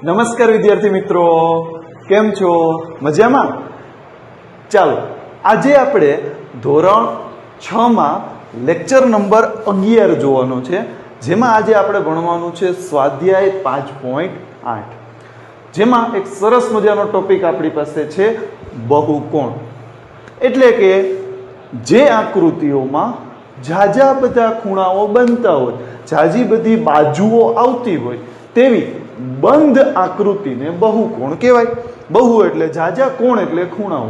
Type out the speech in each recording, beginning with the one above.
નમસ્કાર વિદ્યાર્થી મિત્રો, કેમ છો? મજામાં? ચાલો આજે આપણે ધોરણ 6 માં લેક્ચર નંબર 11 જોવાનો છે, જેમાં આજે આપણે ભણવાનું છે સ્વાધ્યાય 5.8, જેમાં એક સરસ મજાનો ટોપિક આપણી પાસે છે બહુકોણ. એટલે કે જે આકૃતિઓમાં ઝાઝા બધા ખૂણાઓ બનતા હોય, ઝાઝી બધી બાજુઓ આવતી હોય તેવી બંધ આકૃતિને બહુકોણ કહેવાય. બહુ એટલે ઝાઝા, કોણ એટલે ખૂણાઓ.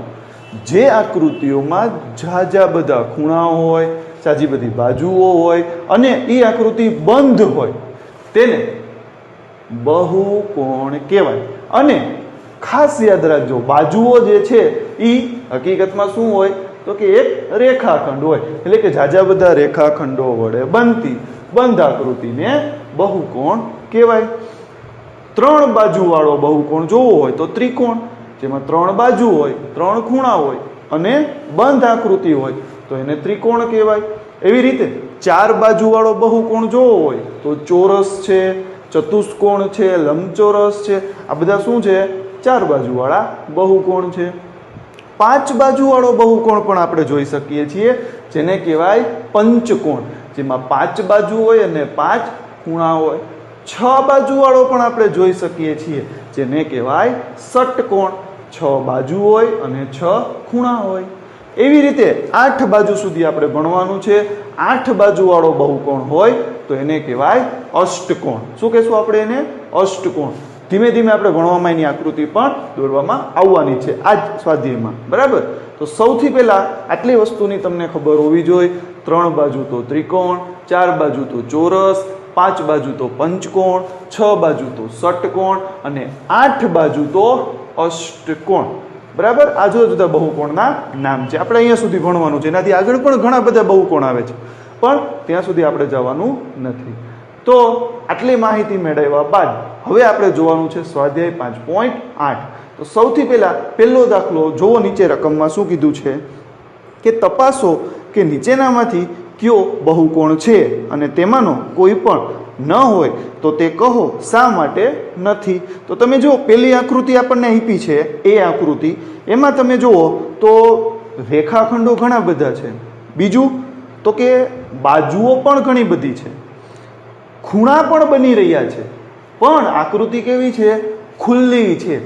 જે આકૃતિઓમાં ઝાઝા બધા ખૂણાઓ હોય, ઝાઝી બધી બાજુઓ હોય અને એ આકૃતિ બંધ હોય તેને બહુકોણ કહેવાય. અને ખાસ યાદ રાખજો, બાજુઓ જે છે એ હકીકતમાં શું હોય તો કે એક રેખાખંડ હોય, એટલે કે ઝાઝા બધા રેખાખંડો વડે બનતી બંધ આકૃતિને બહુકોણ કહેવાય. 3 બાજુવાળો બહુકોણ જોવો હોય તો ત્રિકોણ, જેમાં 3 બાજુ હોય, 3 ખૂણા હોય અને બંધ આકૃતિ હોય તો એને ત્રિકોણ કહેવાય. એવી રીતે 4 બાજુવાળો બહુકોણ જોવો હોય તો ચોરસ છે, ચતુષ્કોણ છે, લંબચોરસ છે. આ બધા શું છે? 4 બાજુવાળા બહુકોણ છે. 5 બાજુવાળો બહુકોણ પણ આપણે જોઈ શકીએ છીએ, જેને કહેવાય પંચકોણ, જેમાં 5 બાજુ હોય અને 5 ખૂણા હોય. 6 બાજુવાળો પણ આપણે જોઈ શકીએ છીએ, જેને કહેવાય ષટકોણ, 6 બાજુ હોય અને 6 ખૂણા હોય. એવી રીતે 8 બાજુ સુધી આપણે ભણવાનું છે. 8 બાજુવાળો બહુકોણ હોય તો એને કહેવાય અષ્ટકોણ. શું કહેશું આપણે એને? અષ્ટકોણ. ધીમે ધીમે આપણે ભણવામાં એની આકૃતિ પણ દોરવામાં આવવાની છે આ જ સ્વાધ્યાયમાં, બરાબર? તો સૌથી પહેલા આટલી વસ્તુની તમને ખબર હોવી જોઈએ. 3 બાજુ તો ત્રિકોણ, 4 બાજુ તો ચોરસ, 5 બાજુ તો પંચકોણ, 6 બાજુ તો ષટકોણ અને 8 બાજુ તો અષ્ટકોણ, બરાબર? આ જુદા જુદા બહુકોણના નામ છે. આપણે અહીંયા સુધી ભણવાનું છે. એનાથી આગળ પણ ઘણા બધા બહુકોણ આવે છે, પણ ત્યાં સુધી આપણે જવાનું નથી. તો આટલી માહિતી મેળવ્યા બાદ હવે આપણે જોવાનું છે સ્વાધ્યાય 5.8. તો સૌથી પહેલા પહેલો દાખલો જોવો. નીચે રકમમાં શું કીધું છે કે તપાસો કે નીચેનામાંથી કયો બહુકોણ છે અને તેમાંનો કોઈ પણ ન હોય તો તે કહો શા માટે નથી. તો તમે જુઓ, પહેલી આકૃતિ આપણને આપી છે, એ આકૃતિ, એમાં તમે જુઓ તો રેખાખંડો ઘણા બધા છે. બીજું તો કે બાજુઓ પણ ઘણી બધી છે, ખૂણા પણ બની રહ્યા છે, પણ આકૃતિ કેવી છે? ખુલ્લી છે.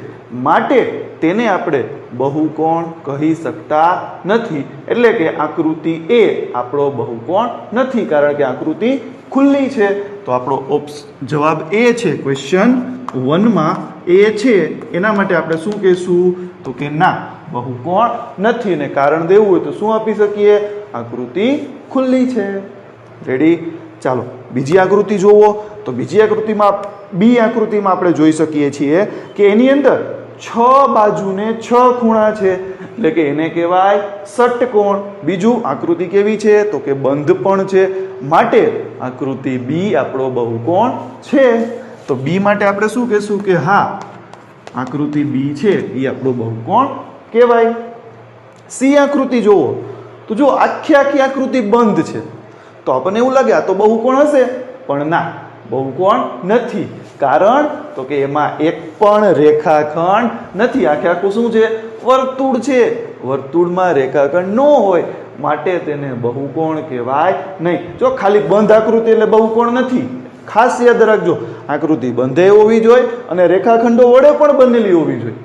માટે તેને આપણે બહુકોણ કહી શકતા નથી. એટલે કે આકૃતિ એ આપણો બહુકોણ નથી, કારણ કે આકૃતિ ખુલ્લી છે. તો આપણો જવાબ એ છે. ક્વેશ્ચન 1 માં એ છે. એના માટે આપણે શું કહીશું તો કે ના, બહુકોણ નથી. અને કારણ દેવું હોય તો શું આપી શકીએ? આકૃતિ ખુલ્લી છે. રેડી? ચાલો બીજી આકૃતિ જોવો. તો બીજી આકૃતિમાં, બી આકૃતિમાં આપણે જોઈ શકીએ છીએ કે એની અંદર 6 બાજુને 6 ખૂણા છે, એટલે કે એને કહેવાય ષટકોણ. બીજું, આકૃતિ કેવી છે તો કે બંધ પણ છે. માટે આકૃતિ બી આપણો બહુકોણ છે. તો બી માટે આપણે શું કહેશું કે હા, આકૃતિ બી છે એ આપણો બહુકોણ કહેવાય. સી આકૃતિ જોવો તો જો આખી આકૃતિ બંધ છે, તો આપણને એવું લાગે આ તો બહુકોણ હશે, પણ ના, બહુકોણ નથી. કારણ તો કે એમાં એક પણ રેખાખંડ નથી. આખું શું છે? વર્તુળ છે. વર્તુળમાં રેખાખંડ ન હોય માટે તેને બહુકોણ કહેવાય નહીં. જો ખાલી બંધ આકૃતિ એટલે બહુકોણ નથી. ખાસ યાદ રાખજો, આકૃતિ બંધે હોવી જોઈએ અને રેખાખંડો વડે પણ બનેલી હોવી જોઈએ.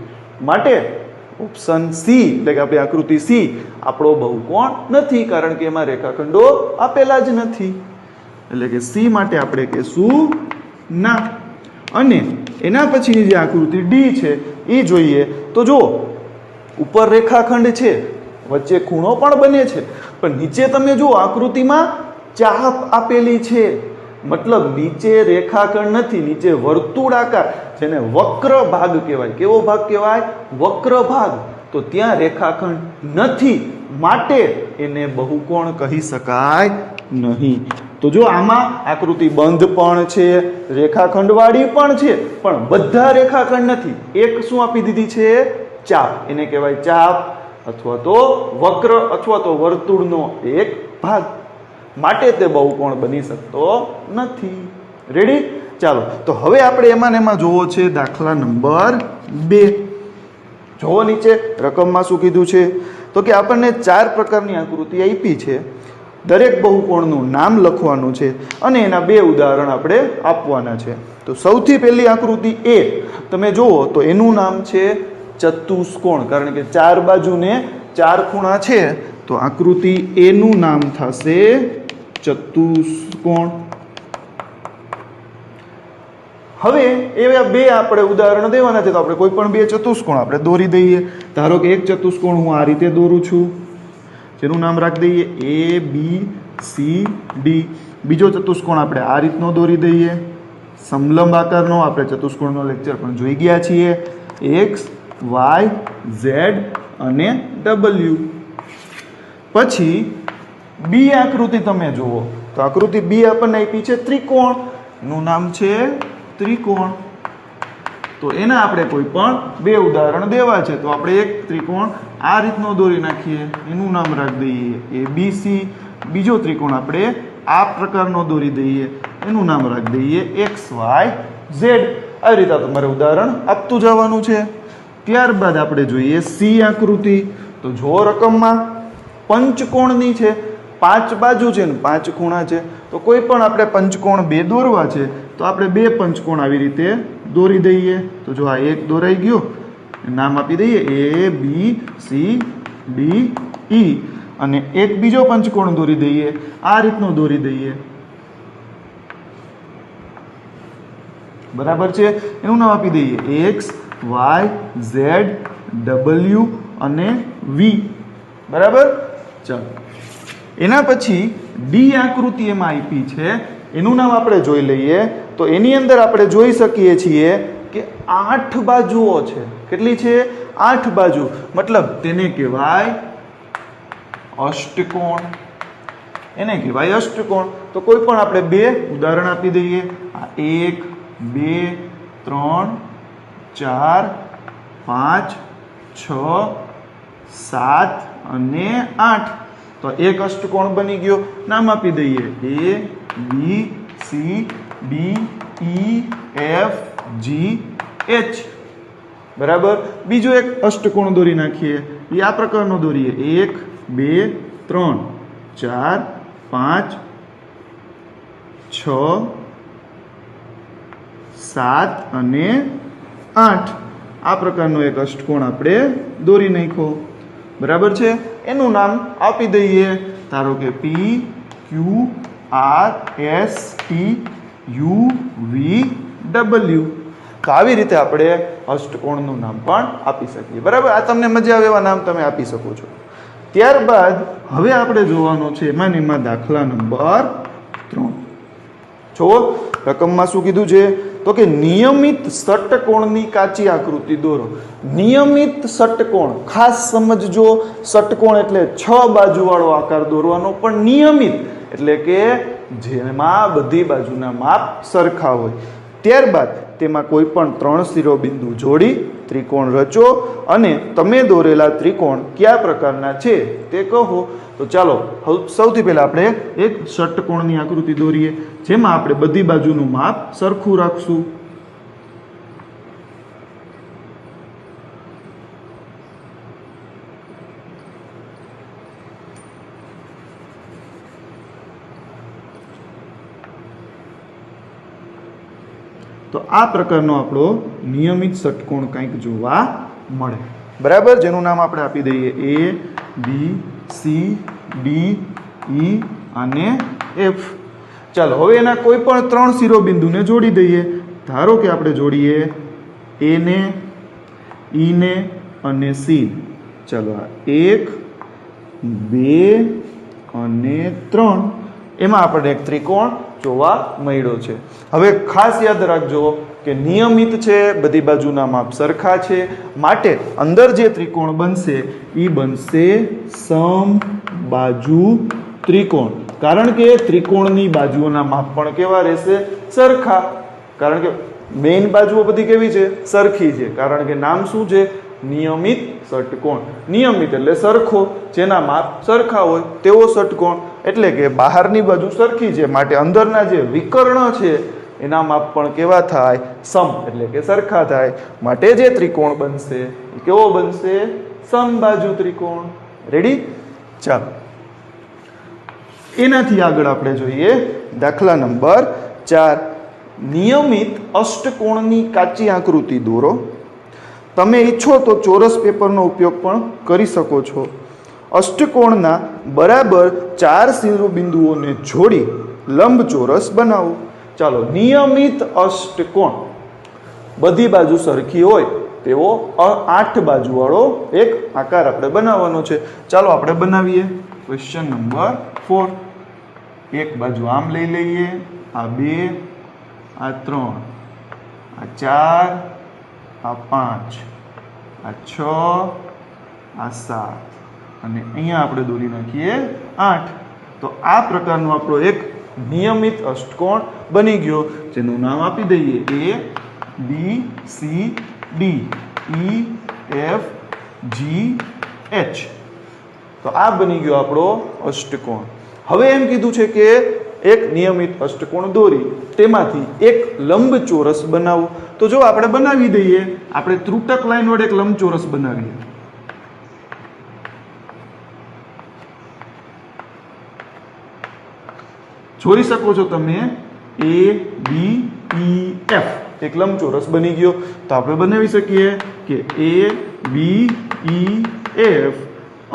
માટે ઓપ્શન સી, એટલે કે આપણી આકૃતિ સી આપણો બહુકોણ નથી, કારણ કે એમાં રેખાખંડો આપેલા જ નથી. એટલે કે સી માટે આપણે કહેશું ના. અને એના પછીની જે આકૃતિ ડી છે એ જોઈએ. તો જુઓ, ઉપર રેખાખંડ છે, વચ્ચે ખૂણો પણ બને છે, પણ નીચે તમે જુઓ આકૃતિમાં ચાપ આપેલી છે. મતલબ નીચે રેખાખંડ નથી, નીચે વર્તુળાકાર, જેને વક્ર ભાગ કહેવાય. કેવો ભાગ કહેવાય? વક્ર ભાગ. તો ત્યાં રેખાખંડ નથી, માટે એને બહુકોણ કહી શકાય નહીં. તો જો આમાં આકૃતિ બંધ પણ છે, રેખાખંડવાળી પણ છે, પણ બધા રેખાખંડ નથી. એક શું આપી દીધી છે? ચાપ. એને કહેવાય ચાપ, અથવા તો વક્ર, અથવા તો વર્તુળનો એક ભાગ. માટે તે બહુકોણ બની શકતો નથી. રેડી? ચાલો તો હવે આપણે એમાં ને એમાં જોવો છે દાખલા નંબર 2. જોવો નીચે રકમમાં શું કીધું છે તો કે આપણને 4 પ્રકારની આકૃતિ આપી છે. દરેક બહુકોણનું નામ લખવાનું છે અને એના 2 ઉદાહરણ આપણે આપવાના છે. તો સૌથી પહેલી આકૃતિ એ તમે જુઓ તો એનું નામ છે ચતુષ્કોણ, કારણ કે 4 બાજુને 4 ખૂણા છે તો આકૃતિ એનું નામ થશે ચતુષ્કોણ. હવે એવા 2 આપણે ઉદાહરણ દેવાના છે તો આપણે કોઈ પણ 2 ચતુષ્કોણ આપણે દોરી દઈએ. ધારો કે એક ચતુષ્કોણ હું આ રીતે દોરું છું, જેનું નામ રાખી દઈએ ABCD. બીજો ચતુષ્કોણ આપણે આ રીતનો દોરી દઈએ, સમલંબ આકારનો. આપણે ચતુષ્કોણનો લેક્ચર પણ જોઈ ગયા છીએ, X Y Z અને W. પછી B આકૃતિ તમે જુઓ તો આકૃતિ B આપણને આપી છે ત્રિકોણ, નું નામ છે ત્રિકોણ. તો એના આપણે કોઈ પણ 2 ઉદાહરણ દેવા છે તો આપણે એક ત્રિકોણ આ રીતનો દોરી નાખીએ, એનું નામ રાખી દઈએ ABC. બીજો ત્રિકોણ આપણે આ પ્રકારનો દોરી દઈએ, એનું નામ રાખી દઈએ XYZ. આવી રીતે તમારે ઉદાહરણ આપતું જવાનું છે. ત્યારબાદ આપણે જોઈએ C આકૃતિ. તો જો રકમમાં પંચકોણની છે, 5 બાજુ છે ને 5 ખૂણા છે, તો કોઈ પણ આપણે પંચકોણ 2 દોરવા છે તો આપણે 2 પંચકોણ આવી રીતે દોરી દઈએ. તો જો આ એક દોરાઈ ગયો, નામ આપી દઈએ ABCDE. અને એક બીજો પંચકોણ દોરી દઈએ, આ રીતનો દોરી દઈએ, બરાબર છે. એનું નામ આપી દઈએ XYZ W અને V, બરાબર. ચાલો એના પછી D આકૃતિ એમાં આપી છે, એનું નામ આપણે જોઈ લઈએ. તો એની અંદર આપણે જોઈ શકીએ છીએ કે 8 બાજુઓ છે. કેટલી છે? 8 બાજુ. મતલબ તેને કહેવાય અષ્ટકોણ, એને કહેવાય અષ્ટકોણ. તો કોઈ પણ આપણે 2 ઉદાહરણ આપી દઈએ. 1 2 3 4 5 6 7 અને 8. તો એક અષ્ટકોણ બની ગયો. નામ આપી દઈએ ABCDEFGH, બરાબર. બીજો એક અષ્ટકોણ દોરી નાખીએ, એ આ પ્રકારનો દોરીએ 1 2 3 4 5 6 7 અને 8. આ પ્રકારનો એક અષ્ટકોણ આપણે દોરી નાખ્યો, બરાબર છે. એનું નામ આપી દઈએ, ધારો કે PQRSTUVW. તો આવી રીતે આપણે અષ્ટકોણનું નામ પણ આપી શકીએ, બરાબર. આ તમને મજા આવે એવા નામ તમે આપી શકો છો. ત્યારબાદ હવે આપણે જોવાનો છે એમાં દાખલા નંબર 3. જુઓ રકમમાં શું કીધું છે તો કે નિયમિત ષટકોણની કાચી આકૃતિ દોરો. નિયમિત ષટકોણ, ખાસ સમજજો. ષટકોણ એટલે 6 બાજુવાળો આકાર દોરવાનો, પણ નિયમિત એટલે કે જેમાં બધી બાજુના માપ સરખા હોય. ત્યારબાદ તેમાં કોઈ પણ 3 શિરોબિંદુ જોડી ત્રિકોણ રચો અને તમે દોરેલા ત્રિકોણ કયા પ્રકારના છે તે કહો. તો ચાલો સૌથી પહેલા આપણે એક ષટકોણની આકૃતિ દોરીએ, જેમાં આપણે બધી બાજુનું માપ સરખું રાખશું. તો આ પ્રકારનો આપણો નિયમિત ષટકોણ કંઈક જોવા મળે, બરાબર. જેનું નામ આપણે આપી દઈએ ABCDE અને F. ચાલો હવે એના કોઈ પણ 3 શિરોબિંદુને જોડી દઈએ. ધારો કે આપણે જોડીએ A ને, E ને અને C. ચાલો આ 1 2 અને 3. એમાં આપણને એક ત્રિકોણ જોવા મળ્યો છે. હવે ખાસ યાદ રાખજો કે નિયમિત છે, બધી બાજુના માપ સરખા છે, માટે અંદર જે ત્રિકોણ બનશે એ બનશે સમબાજુ ત્રિકોણ. કારણ કે ત્રિકોણની બાજુઓના માપ પણ કેવા રહેશે? સરખા. કારણ કે મેઇન બાજુઓ બધી કેવી છે? સરખી છે. કારણ કે નામ શું છે? નિયમિત ષટકોણ. નિયમિત એટલે સરખો, જેના માપ સરખા હોય તેવો ષટકોણ. એટલે કે બહારની બાજુ સરખી છે, માટે અંદરના જે વિકર્ણ છે એના માપ પણ કેવા થાય? સમ એટલે કે સરખા થાય. માટે જે ત્રિકોણ બનશે એ કેવો બનશે? સમબાજુ ત્રિકોણ. રેડી? ચાલો એનાથી આગળ આપણે જોઈએ દાખલા નંબર 4. નિયમિત અષ્ટકોણની કાચી આકૃતિ દોરો. તમે ઈચ્છો તો ચોરસ પેપરનો ઉપયોગ પણ કરી શકો છો. અષ્ટકોણના બરાબર 4 શિરોબિંદુઓને જોડી લંબચોરસ બનાવો. ચાલો, નિયમિત અષ્ટકોણ બધી બાજુ સરખી હોય તેવો 8 બાજુવાળો એક આકાર આપણે બનાવવાનો છે. ચાલો આપણે બનાવીએ. Question number 4. એક બાજુ આમ લઈ લઈએ, આ 2, આ 3, આ 4, આ 5, આ 6, આ 7 અને અહીંયા આપણે દોરી નાખીએ 8. તો આ પ્રકારનો આપણો એક નિયમિત અષ્ટકોણ બની ગયો, જેનું નામ આપી દઈએ A B C D E F G H. તો આ બની ગયો આપણો અષ્ટકોણ. હવે એમ કીધું છે કે એક નિયમિત અષ્ટકોણ દોરી તેમાંથી એક લંબચોરસ બનાવો. તો જો આપણે બનાવી દઈએ, આપણે ત્રુટક લાઈન વડે એક લંબચોરસ બનાવીએ. જોઈ શકો છો તમે A B E F એક લંબચોરસ બની ગયો. તો આપણે બનાવી શકીએ કે A B E F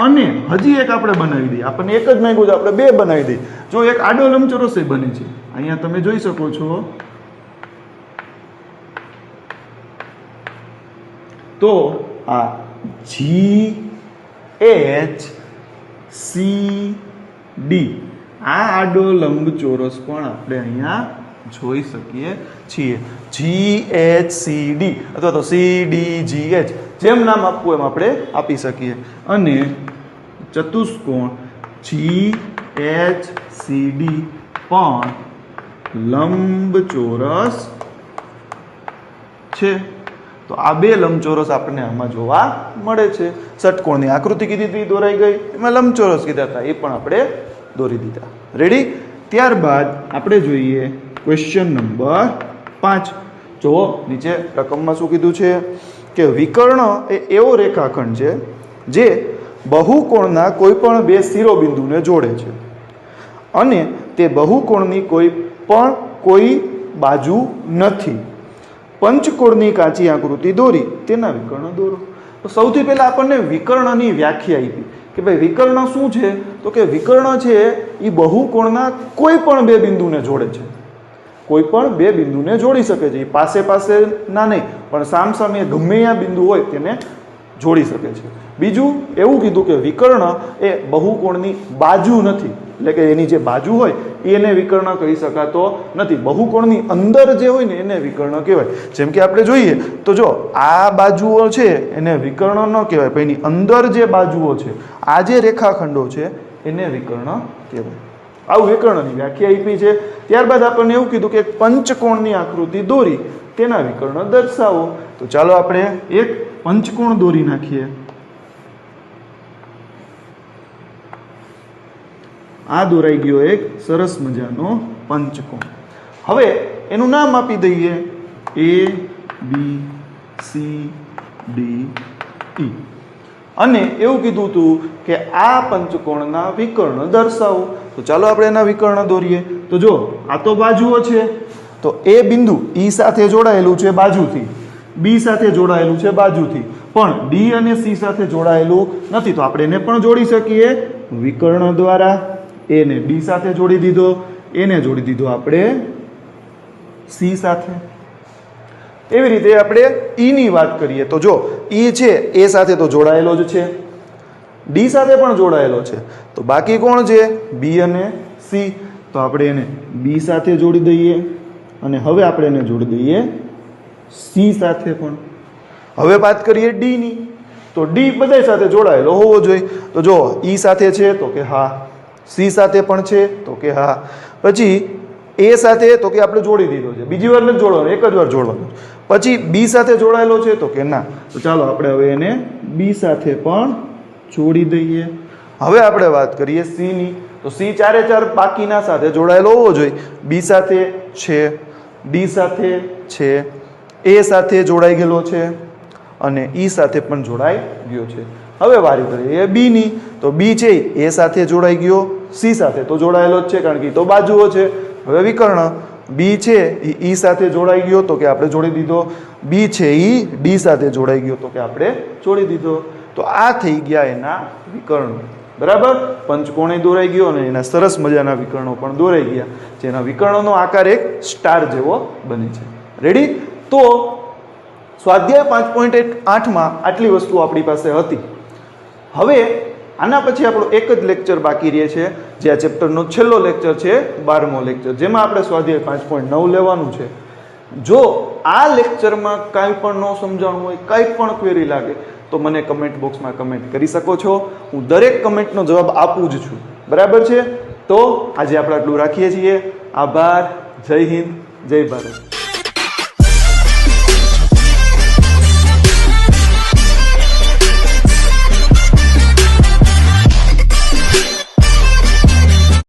અને હજી એક આપણે બનાવી દઈએ. આપણને એક જ માંગ્યું છે, આપણે 2 બનાવી દઈએ. જો એક આડો લંબચોરસ બને છે, અહીંયા તમે જોઈ શકો છો. તો આ G H C D આ આડો લંબચોરસ પણ આપણે અહીંયા જોઈ શકીએ છીએ. GHCD અથવા તો CDGH જેમ નામ આપવું એમ આપણે આપી શકીએ. અને ચતુષ્કોણ GHCD પણ લંબચોરસ છે. તો આ 2 લંબચોરસ આપણને આમાં જોવા મળે છે. ષટકોણની આકૃતિ કીધી હતી, દોરાઈ ગઈ. એમાં લંબચોરસ કીધા હતા, એ પણ આપણે દોરી દીધા. રેડી? ત્યારબાદ આપણે જોઈએ ક્વેશ્ચન નંબર 5. જુઓ નીચે રકમમાં શું કીધું છે કે વિકર્ણ એ એવો રેખાખંડ છે જે બહુકોણના કોઈ પણ 2 શિરોબિંદુને જોડે છે અને તે બહુકોણની કોઈ બાજુ નથી. પંચકોણની કાચી આકૃતિ દોરી તેના વિકર્ણ દોરો. તો સૌથી પહેલા આપણને વિકર્ણની વ્યાખ્યા આપી કે ભાઈ વિકર્ણ શું છે? તો કે વિકર્ણ છે એ બહુકોણના કોઈ પણ 2 બિંદુને જોડે છે. કોઈ પણ 2 બિંદુને જોડી શકે છે. એ પાસે ના નહીં, પણ સામસામે ગમે ત્યાં બિંદુ હોય તેને જોડી શકે છે. બીજું એવું કીધું કે વિકર્ણ એ બહુકોણની બાજુ નથી, એટલે કે એની જે બાજુ હોય એને વિકર્ણ કહી શકાતો નથી. બહુકોણની અંદર જે હોય ને એને વિકર્ણ કહેવાય. જેમ કે આપણે જોઈએ તો જો આ બાજુઓ છે એને વિકર્ણ ન કહેવાય, પણ એની અંદર જે બાજુઓ છે, આ જે રેખાખંડો છે એને વિકર્ણ કહેવાય. આવું વિકર્ણની વ્યાખ્યા આપી છે. ત્યારબાદ આપણને એવું કીધું કે પંચકોણની આકૃતિ દોરી તેના વિકર્ણ દર્શાવો. તો ચાલો આપણે એક પંચકોણ દોરી નાખીએ. આ દોરાઈ ગયો એક સરસ મજાનો પંચકોણ. હવે એનું નામ આપી દઈએ A B C D E. અને એવું કીધું હતું કે આ પંચકોણના વિકર્ણ દર્શાવો. તો ચાલો આપણે એના વિકર્ણ દોરીએ. તો જો આ તો બાજુઓ છે, તો એ બિંદુ E સાથે જોડાયેલું છે બાજુથી, B સાથે જોડાયેલું છે બાજુથી, પણ D અને C સાથે જોડાયેલું નથી. તો આપણે એને પણ જોડી શકીએ વિકર્ણ દ્વારા. એને D સાથે જોડી દીધો, એને જોડી દીધો આપણે C સાથે. એવી રીતે આપણે E ની વાત કરીએ તો જો E છે A સાથે તો જોડાયેલો જ છે, D સાથે પણ જોડાયેલો છે, તો બાકી કોણ છે? B અને C. તો આપણે એને B સાથે જોડી દઈએ અને હવે આપણે એને જોડી દઈએ C સાથે પણ. હવે વાત કરીએ D ની. તો D બધા સાથે જોડાયેલો હોવો જોઈએ. તો જો E સાથે છે તો કે હા, C સાથે પણ છે તો કે હા, પછી A સાથે તો કે આપણે જોડી દીધો છે, બીજી વાર નથી જોડવાનો, એક જ વાર જોડવાનો. પછી B સાથે જોડાયેલો છે તો કે ના. તો ચાલો આપણે હવે એને B સાથે પણ જોડી દઈએ. હવે આપણે વાત કરીએ C ની. તો C ચારે ચાર બાકીના સાથે જોડાયેલો હોવો જોઈએ. B સાથે છે, ડી સાથે છે, એ સાથે જોડાઈ ગયેલો છે અને ઈ સાથે પણ જોડાઈ ગયો છે. હવે વારી કરીએ એ બી ની, તો બી છે એ સાથે જોડાઈ ગયો, સી સાથે તો જોડાયેલો જ છે કારણ કે તો બાજુઓ છે. હવે વિકર્ણ બી છે એ ઈ સાથે જોડાઈ ગયો તો કે આપણે જોડી દીધો, બી છે ઈ ડી સાથે જોડાઈ ગયો તો કે આપણે જોડી દીધો. તો આ થઈ ગયા એના વિકર્ણો. બરાબર, પંચકોણે દોરાઈ ગયો અને એના સરસ મજાના વિકર્ણો પણ દોરાઈ ગયા, જેના વિકર્ણોનો આકાર એક સ્ટાર જેવો બને છે. રેડી? તો સ્વાધ્યાય 5.8માં આટલી વસ્તુ આપણી પાસે હતી. હવે આના પછી આપણો એક જ લેક્ચર બાકી રહે છે, જે આ ચેપ્ટરનો છેલ્લો લેક્ચર છે, 12મો લેક્ચર, જેમાં આપણે સ્વાધ્યાય 5.9 લેવાનું છે. જો આ લેક્ચરમાં કાંઈ પણ ન સમજાણું હોય, કાંઈ પણ ક્વેરી લાગે તો મને કમેન્ટ બોક્સમાં કમેન્ટ કરી શકો છો. હું દરેક કમેન્ટનો જવાબ આપું જ છું. બરાબર છે? તો આજે આપણે આટલું રાખીએ છીએ. આભાર. જય હિન્દ, જય ભારત.